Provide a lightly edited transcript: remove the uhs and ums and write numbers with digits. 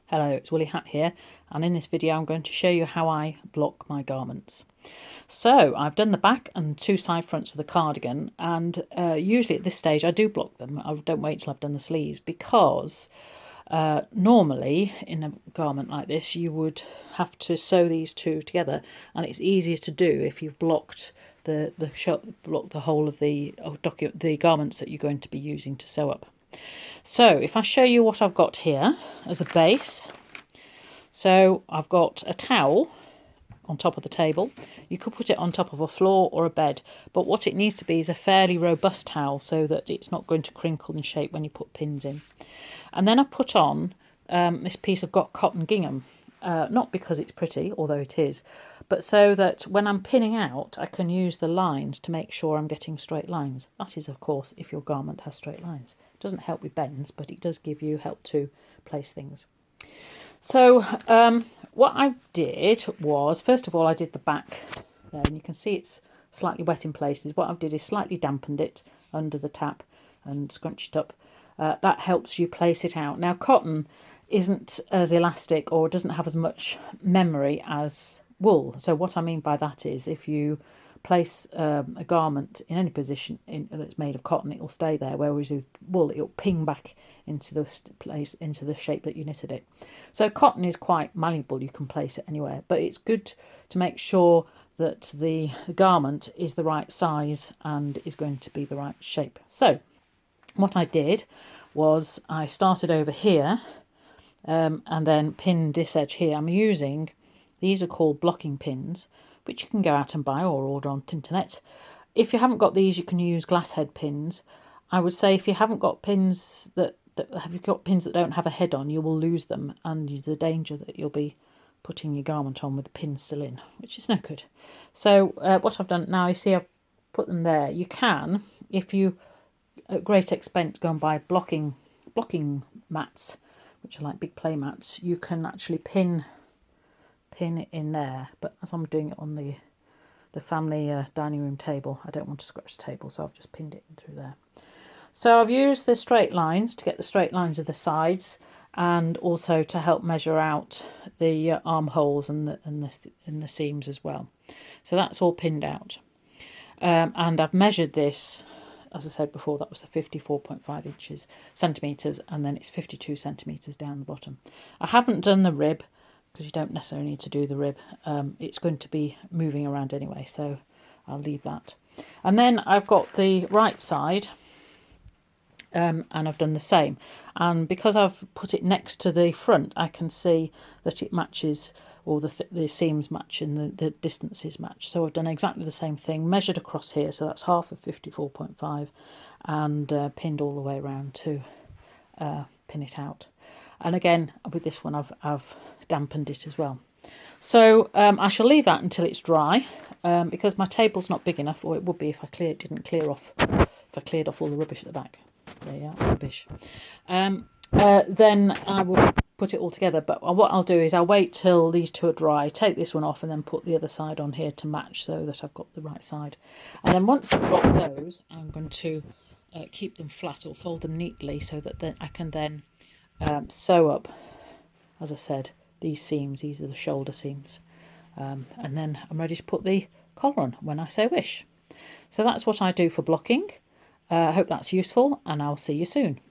Hello, it's Woolly Hat here, and in this video I'm going to show you how I block my garments. So I've done the back and two side fronts of the cardigan, and usually at this stage I do block them. I don't wait till I've done the sleeves because normally in a garment like this you would have to sew these two together, and it's easier to do if you've blocked the whole of the garments that you're going to be using to sew up. So if I show you what I've got here as a base, so I've got a towel on top of the table. You could put it on top of a floor or a bed, but what it needs to be is a fairly robust towel so that it's not going to crinkle and shape when you put pins in. And then I put on this piece of cotton gingham, not because it's pretty, although it is, but so that when I'm pinning out I can use the lines to make sure I'm getting straight lines. That is, of course, if your garment has straight lines. It doesn't help with bends, but it does give you help to place things. So what I did was, first of all, I did the back there, and you can see it's slightly wet in places. What I did is slightly dampened it under the tap and scrunched it up. That helps you place it out. Now, cotton isn't as elastic or doesn't have as much memory as wool. So what I mean by that is if you place a garment in any position that's made of cotton, it will stay there, whereas with wool it will ping back into the shape that you knitted it. So cotton is quite malleable, you can place it anywhere, but it's good to make sure that the garment is the right size and is going to be the right shape. So what I did was I started over here and then pinned this edge here. I'm using, these are called blocking pins, which you can go out and buy or order on the internet. If you haven't got these, you can use glass head pins. I would say if you haven't got pins that don't have a head on, you will lose them, and there's a danger that you'll be putting your garment on with the pin still in, which is no good. So what I've done now, you see I've put them there. You can, if you at great expense go and buy blocking mats, which are like big play mats, you can actually pin it in there. But as I'm doing it on the family dining room table, I don't want to scratch the table, so I've just pinned it in through there. So I've used the straight lines to get the straight lines of the sides, and also to help measure out the armholes and the seams as well. So that's all pinned out, and I've measured this. As I said before, that was the 54.5 centimetres, and then it's 52 centimetres down the bottom. I haven't done the rib because you don't necessarily need to do the rib. It's going to be moving around anyway, so I'll leave that. And then I've got the right side, and I've done the same. And because I've put it next to the front, I can see that it matches, or the seams match and the distances match. So I've done exactly the same thing, measured across here, so that's half of 54.5, and pinned all the way around to pin it out. And again, with this one I've dampened it as well. So I shall leave that until it's dry, because my table's not big enough, or it would be if I cleared off all the rubbish at the back. There you are, rubbish. Then I will put it all together, but what I'll do is I'll wait till these two are dry, take this one off, and then put the other side on here to match so that I've got the right side. And then once I've got those, I'm going to keep them flat or fold them neatly so that then I can then sew up, as I said, these seams. These are the shoulder seams, and then I'm ready to put the collar on when I so wish. So that's what I do for blocking. I hope that's useful, and I'll see you soon.